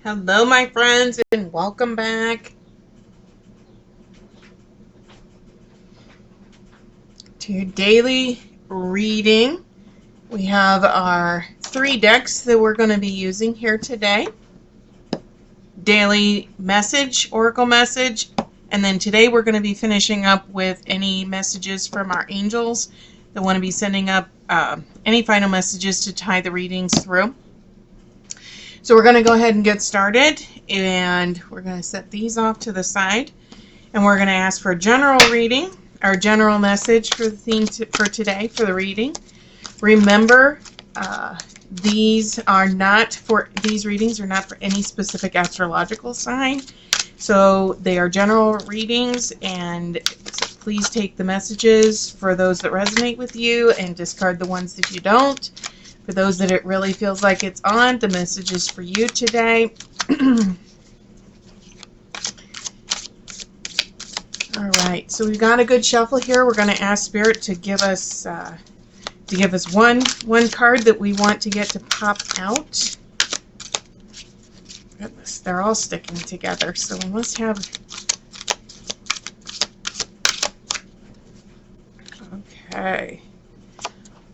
Hello, my friends, and welcome back to your daily reading. We have our 3 decks that we're going to be using here today. Daily message, oracle message, and then today we're going to be finishing up with any messages from our angels that want to be sending up any final messages to tie the readings through. So we're going to go ahead and get started, and we're going to set these off to the side, and we're going to ask for a general reading, our general message for the theme for today for the reading. Remember, these readings are not for any specific astrological sign, so they are general readings, and please take the messages for those that resonate with you and discard the ones that you don't. For those that it really feels like it's on, the message is for you today. All right, so we've got a good shuffle here. We're going to ask Spirit to give us one card that we want to get to pop out. Goodness, they're all sticking together, so we must have. Okay,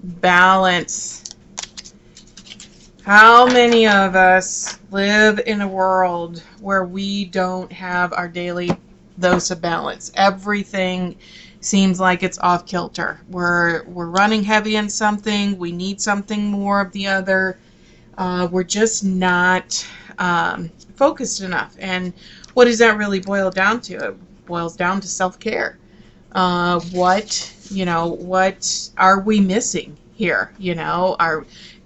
balance. How many of us live in a world where we don't have our daily dose of balance? Everything seems like it's off kilter. We're running heavy in something. We need something more of the other. We're just not focused enough. And what does that really boil down to? It boils down to self-care. What are we missing here?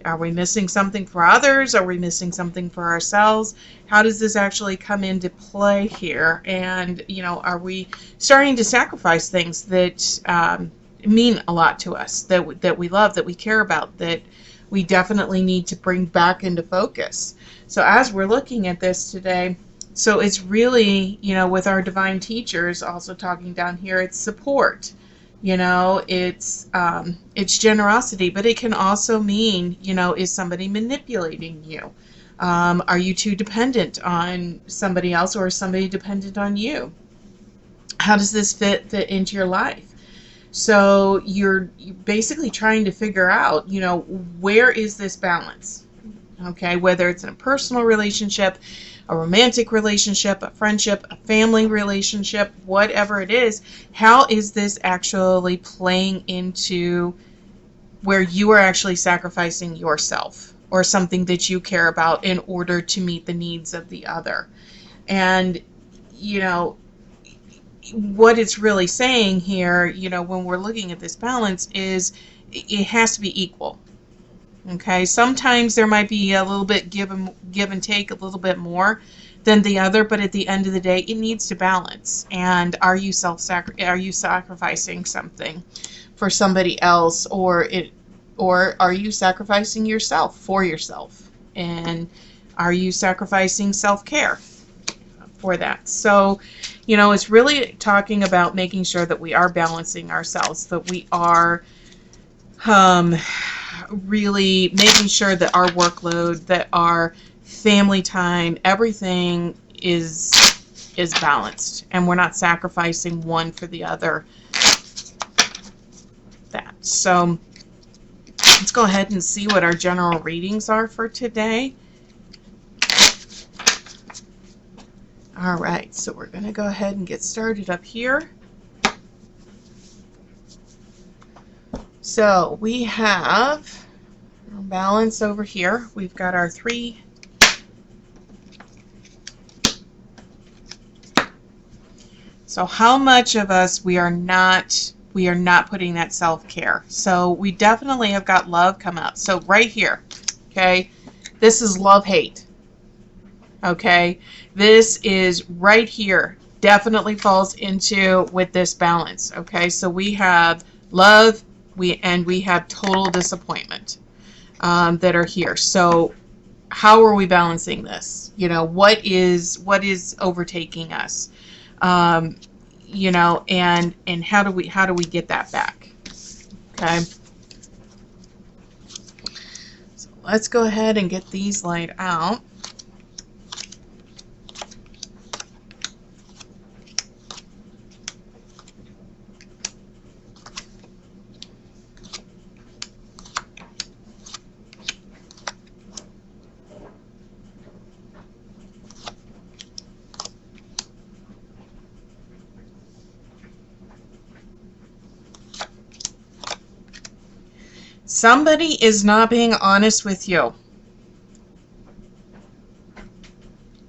Are we missing something for others? Are we missing something for ourselves? How does this actually come into play here? And, are we starting to sacrifice things that mean a lot to us, that we love, that we care about, that we definitely need to bring back into focus? So as we're looking at this today, so it's really, with our divine teachers also talking down here, it's support. It's generosity, but it can also mean, is somebody manipulating you? Are you too dependent on somebody else, or is somebody dependent on you? How does this fit into your life? So you're basically trying to figure out, where is this balance? Okay, whether it's in a personal relationship, a romantic relationship, a friendship, a family relationship, whatever it is, how is this actually playing into where you are actually sacrificing yourself or something that you care about in order to meet the needs of the other? And, what it's really saying here, when we're looking at this balance, is it has to be equal. Okay, sometimes there might be a little bit give and take, a little bit more than the other, but at the end of the day, it needs to balance. And are you sacrificing something for somebody else, or are you sacrificing yourself for yourself? And are you sacrificing self-care for that? So, it's really talking about making sure that we are balancing ourselves, that we are really making sure that our workload, that our family time, everything is balanced, and we're not sacrificing one for the other. So let's go ahead and see what our general readings are for today. All right, so we're going to go ahead and get started up here. So we have our balance over here. We've got our 3. So how much of us we are not putting that self-care? So we definitely have got love come out. So right here, okay, this is love-hate. Okay, this is right here, definitely falls into with this balance. Okay, so we have love, we have total disappointment that are here. So how are we balancing this? What is overtaking us? And how do we get that back? Okay, so let's go ahead and get these laid out. Somebody is not being honest with you.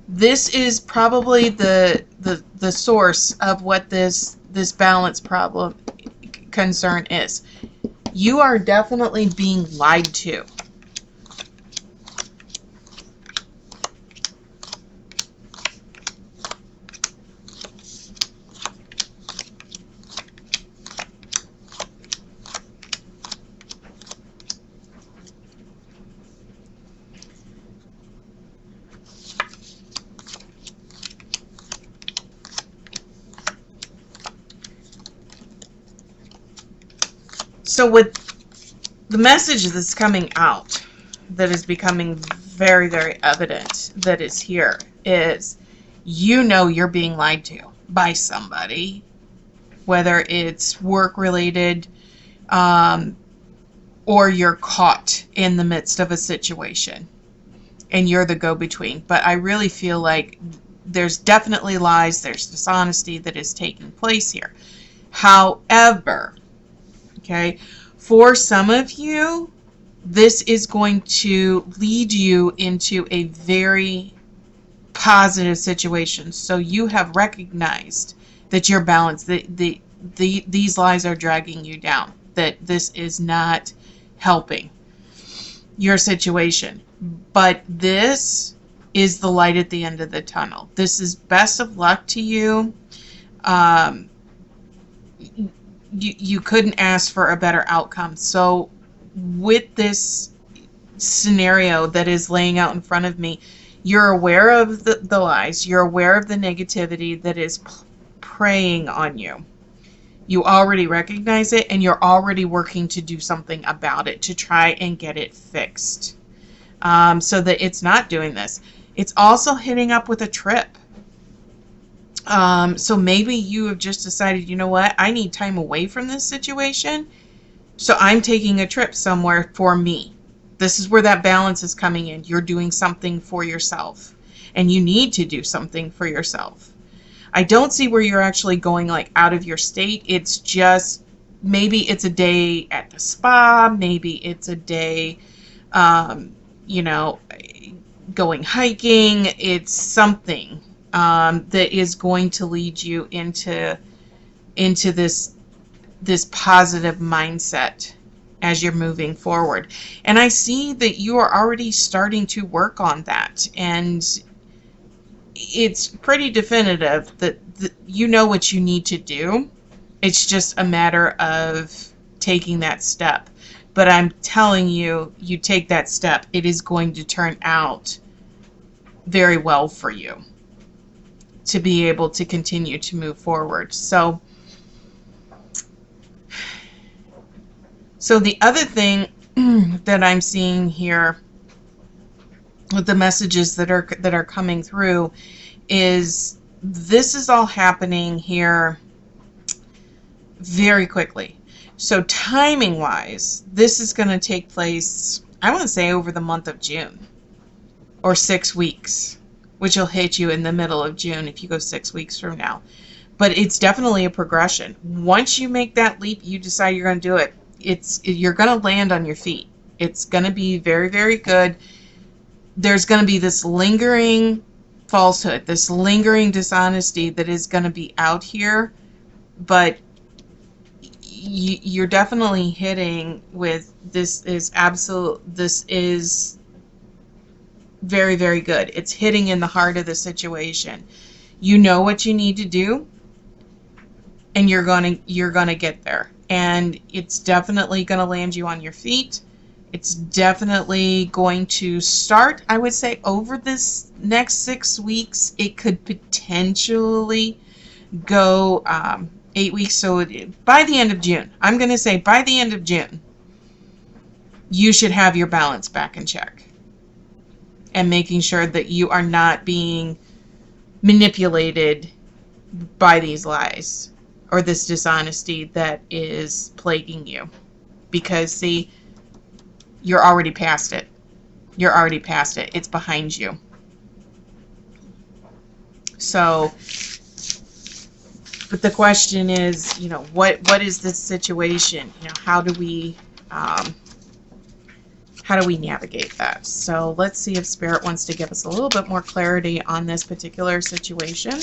This is probably the source of what this balance problem concern is. You are definitely being lied to. So with the message that's coming out, that is becoming very, very evident, that is here, is you know you're being lied to by somebody, whether it's work related, or you're caught in the midst of a situation and you're the go-between. But I really feel like there's definitely lies, there's dishonesty that is taking place here. However, okay, for some of you, this is going to lead you into a very positive situation. So you have recognized that you're balanced, these lies are dragging you down, that this is not helping your situation. But this is the light at the end of the tunnel. This is best of luck to you. You couldn't ask for a better outcome. So with this scenario that is laying out in front of me, you're aware of the lies. You're aware of the negativity that is preying on you. You already recognize it, and you're already working to do something about it, to try and get it fixed, so that it's not doing this. It's also hitting up with a trip. So maybe you have just decided, you know what, I need time away from this situation, so I'm taking a trip somewhere for me. This is where that balance is coming in. You're doing something for yourself, and you need to do something for yourself. I don't see where you're actually going like out of your state. It's just, maybe it's a day at the spa, maybe it's a day, going hiking. It's something that is going to lead you into this positive mindset as you're moving forward. And I see that you are already starting to work on that, and it's pretty definitive that you know what you need to do. It's just a matter of taking that step. But I'm telling you, you take that step, it is going to turn out very well for you to be able to continue to move forward. So the other thing that I'm seeing here with the messages that are coming through is this is all happening here very quickly. So timing wise, this is going to take place, I want to say, over the month of June, or 6 weeks, which will hit you in the middle of June if you go 6 weeks from now. But it's definitely a progression. Once you make that leap, you decide you're going to do it, you're going to land on your feet. It's going to be very, very good. There's going to be this lingering falsehood, this lingering dishonesty that is going to be out here, but you're definitely hitting with this is very, very good. It's hitting in the heart of the situation. You know what you need to do, and you're gonna get there. And it's definitely gonna land you on your feet. It's definitely going to start, I would say, over this next 6 weeks. It could potentially go 8 weeks. So by the end of June, I'm going to say by the end of June, you should have your balance back in check. And making sure that you are not being manipulated by these lies or this dishonesty that is plaguing you. Because, see, you're already past it. You're already past it. It's behind you. So, but the question is, what is this situation? How do we how do we navigate that? So let's see if Spirit wants to give us a little bit more clarity on this particular situation.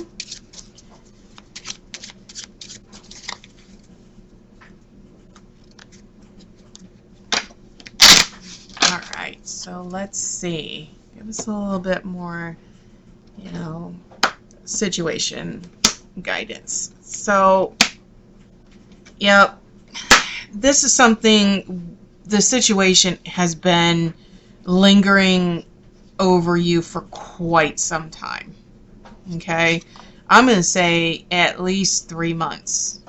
All right, so let's see. Give us a little bit more, you know, situation guidance. So, yep, this is something, the situation has been lingering over you for quite some time. Okay, I'm going to say at least 3 months.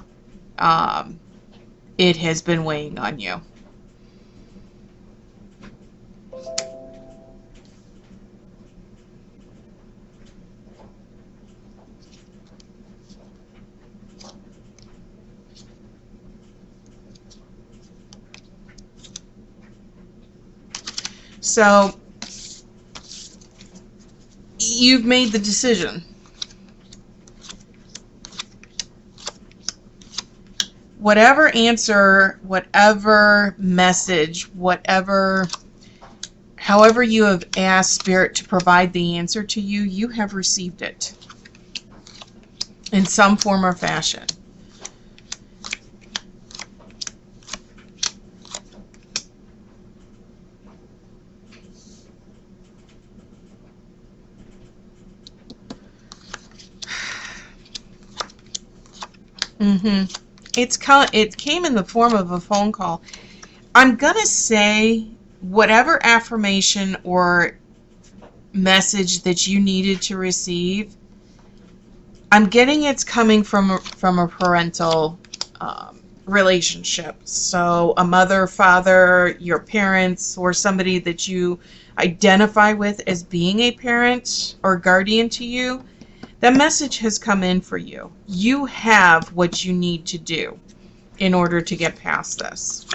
It has been weighing on you. So you've made the decision. Whatever answer, whatever message, whatever, however you have asked Spirit to provide the answer to you, you have received it in some form or fashion. It came in the form of a phone call. I'm gonna say whatever affirmation or message that you needed to receive, I'm getting it's coming from a parental relationship. So a mother, father, your parents, or somebody that you identify with as being a parent or guardian to you. That message has come in for you. You have what you need to do in order to get past this.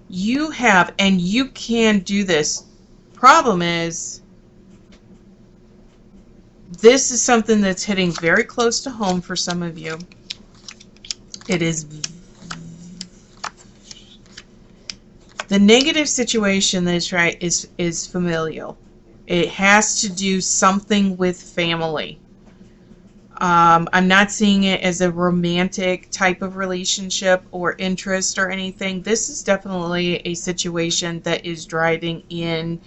You have, and you can do this. Problem is, this is something that's hitting very close to home for some of you. It is the negative situation that's right is familial. It has to do something with family. I'm not seeing it as a romantic type of relationship or interest or anything. This is definitely a situation that is driving in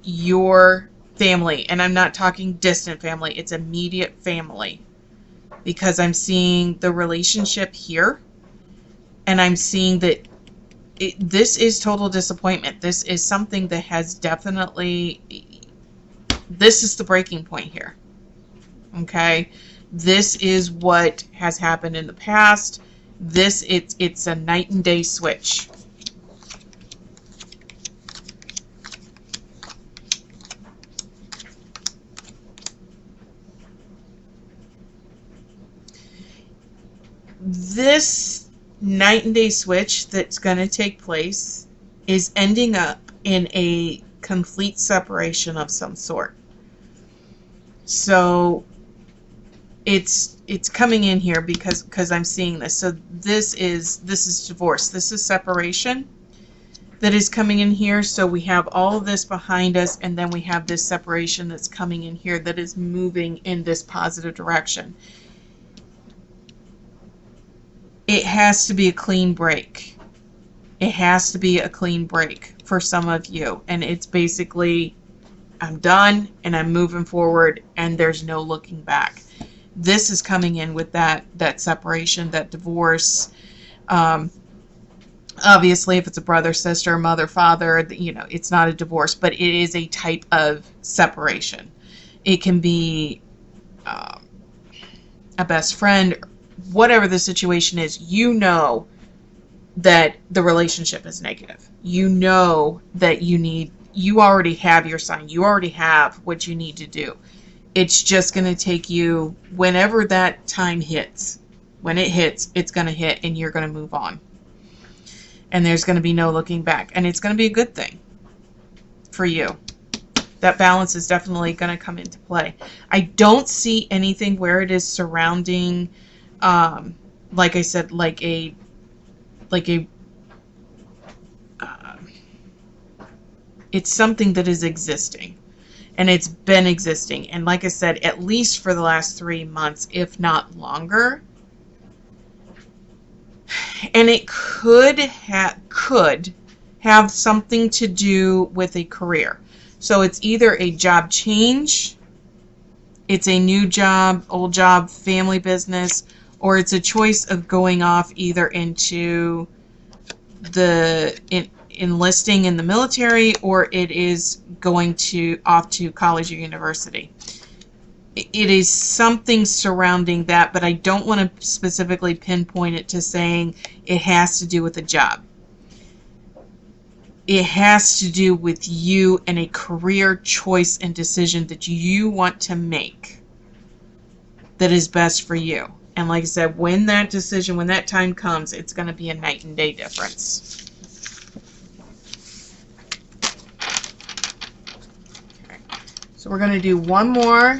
your family. And I'm not talking distant family. It's immediate family. Because I'm seeing the relationship here. And I'm seeing that this is total disappointment. This is something that has definitely... This is the breaking point here. Okay? This is what has happened in the past. It's a night and day switch. This night and day switch that's going to take place is ending up in a complete separation of some sort. So it's coming in here because I'm seeing this. So this is divorce. This is separation that is coming in here. So we have all of this behind us, and then we have this separation that's coming in here that is moving in this positive direction. It has to be a clean break. It has to be a clean break for some of you. And it's basically, I'm done and I'm moving forward and there's no looking back. This is coming in with that separation, that divorce. Obviously, if it's a brother, sister, mother, father, you know, it's not a divorce, but it is a type of separation. It can be a best friend, whatever the situation is. You know that the relationship is negative. You know that you already have your sign. You already have what you need to do. It's just going to take you, whenever that time hits, when it hits, it's going to hit and you're going to move on. And there's going to be no looking back. And it's going to be a good thing. for you. That balance is definitely going to come into play. I don't see anything where it is surrounding, like I said, like a it's something that is existing, and it's been existing, and like I said, at least for the last 3 months, if not longer. And it could have something to do with a career. So it's either a job change, it's a new job, old job, family business, or it's a choice of going off either into enlisting in the military, or it is going off to college or university. It is something surrounding that, but I don't want to specifically pinpoint it to saying it has to do with a job. It has to do with you and a career choice and decision that you want to make that is best for you. And like I said, when that time comes, it's going to be a night and day difference. Okay. So we're going to do one more,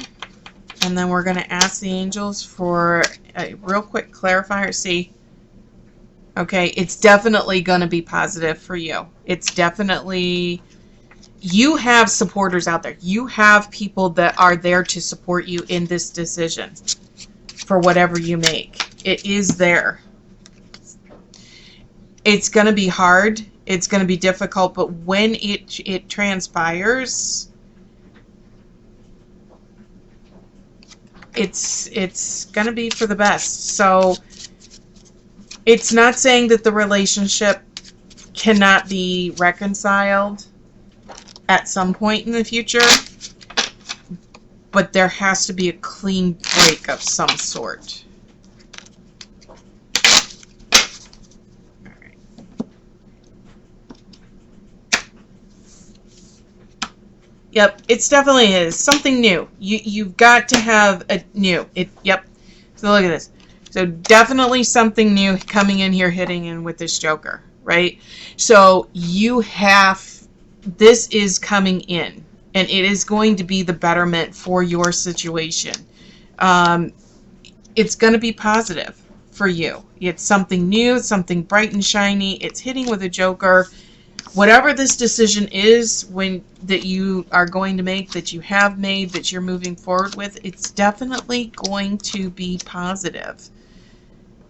and then we're going to ask the angels for a real quick clarifier. See, okay, it's definitely going to be positive for you. It's definitely, you have supporters out there. You have people that are there to support you in this decision for whatever you make. It is there. It's going to be hard. It's going to be difficult, but when it transpires, it's going to be for the best. So it's not saying that the relationship cannot be reconciled at some point in the future, but there has to be a clean break of some sort. All right. Yep, it's definitely is something new. You've got to have a new. Yep. So look at this. So definitely something new coming in here, hitting in with this Joker, right? So this is coming in, and it is going to be the betterment for your situation. It's going to be positive for you. It's something new, something bright and shiny. It's hitting with a Joker. Whatever this decision is that you are going to make, that you have made, that you're moving forward with, it's definitely going to be positive.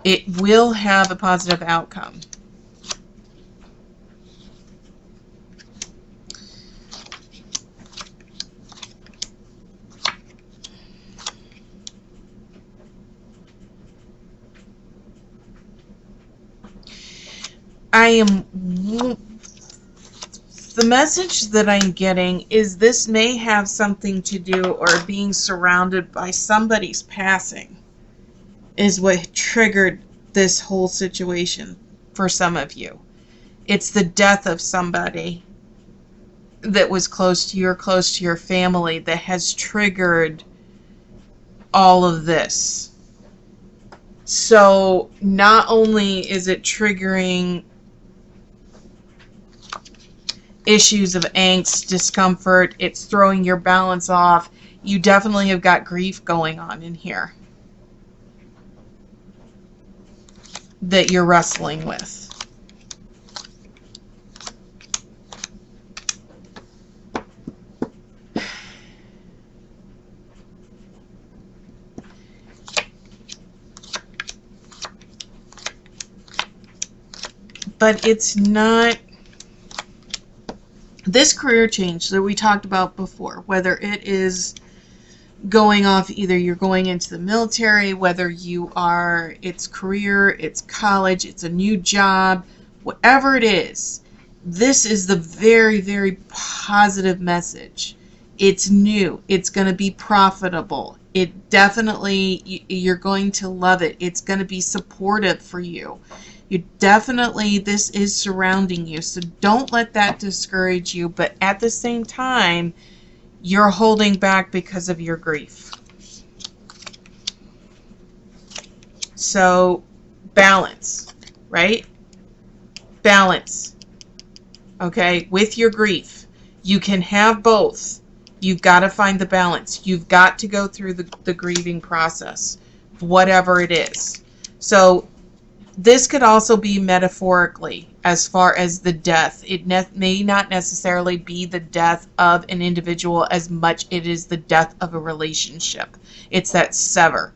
It will have a positive outcome. The message that I'm getting is this may have something to do, or being surrounded by somebody's passing is what triggered this whole situation for some of you. It's the death of somebody that was close to your family that has triggered all of this. So not only is it triggering issues of angst, discomfort, it's throwing your balance off. You definitely have got grief going on in here that you're wrestling with. But it's not this career change that we talked about before, whether it is going off, either you're going into the military, whether it's career, it's college, it's a new job, whatever it is, this is the very, very positive message. It's new. It's going to be profitable. It definitely, you're going to love it. It's going to be supportive for you. This is surrounding you. So don't let that discourage you. But at the same time, you're holding back because of your grief. So balance, right? Balance. Okay, with your grief. You can have both. You've got to find the balance. You've got to go through the grieving process, whatever it is. So this could also be metaphorically as far as the death. It may not necessarily be the death of an individual as much it is the death of a relationship. It's that sever.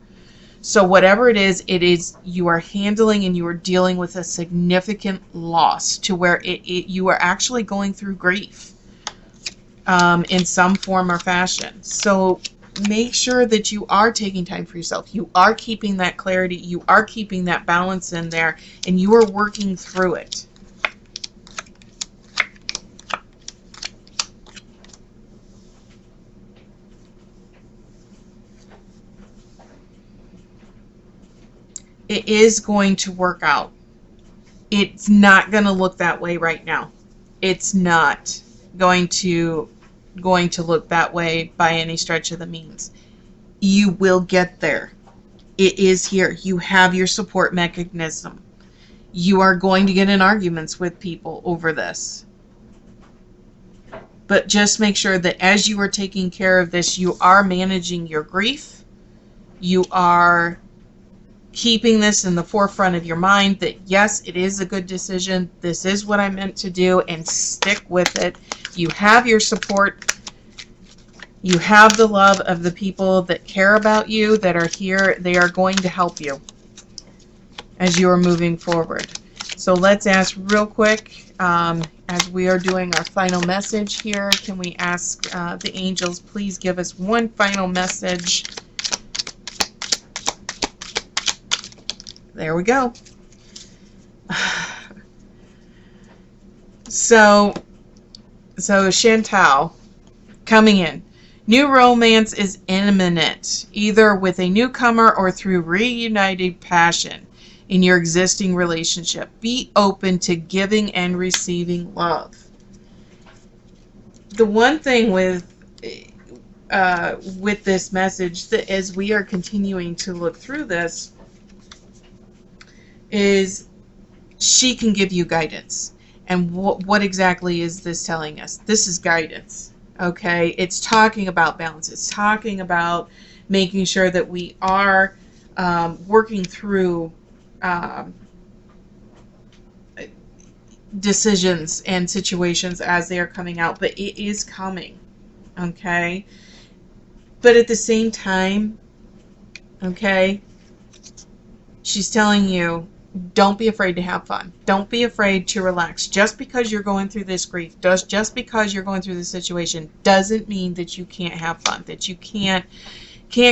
So whatever it is you are handling and you are dealing with a significant loss to where you are actually going through grief in some form or fashion. So make sure that you are taking time for yourself. You are keeping that clarity. You are keeping that balance in there, and you are working through it. It is going to work out. It's not going to look that way right now. It's not going to look that way by any stretch of the means. You will get there. It is here. You have your support mechanism. You are going to get in arguments with people over this. But just make sure that as you are taking care of this, you are managing your grief. You are keeping this in the forefront of your mind that yes, it is a good decision. This is what I meant to do, and stick with it. You have your support. You have the love of the people that care about you, that are here. They are going to help you as you are moving forward. So let's ask real quick, as we are doing our final message here, can we ask the angels, please give us one final message. There we go. So Chantal, coming in. New romance is imminent, either with a newcomer or through reunited passion in your existing relationship. Be open to giving and receiving love. The one thing with this message, that as we are continuing to look through this, is she can give you guidance. And what exactly is this telling us? This is guidance. Okay, it's talking about balance. It's talking about making sure that we are working through decisions and situations as they are coming out. But it is coming. Okay, but at the same time, okay, she's telling you, don't be afraid to have fun. Don't be afraid to relax. Just because you're going through this grief, just because you're going through this situation, doesn't mean that you can't have fun, that you can't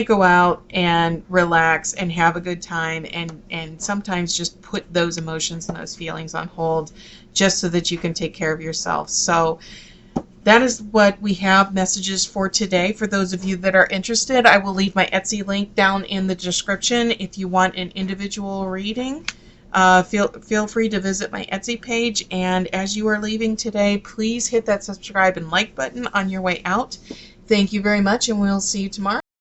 go out and relax and have a good time, and sometimes just put those emotions and those feelings on hold just so that you can take care of yourself. So that is what we have messages for today. For those of you that are interested, I will leave my Etsy link down in the description if you want an individual reading. Feel free to visit my Etsy page, and as you are leaving today, please hit that subscribe and like button on your way out. Thank you very much, and we'll see you tomorrow.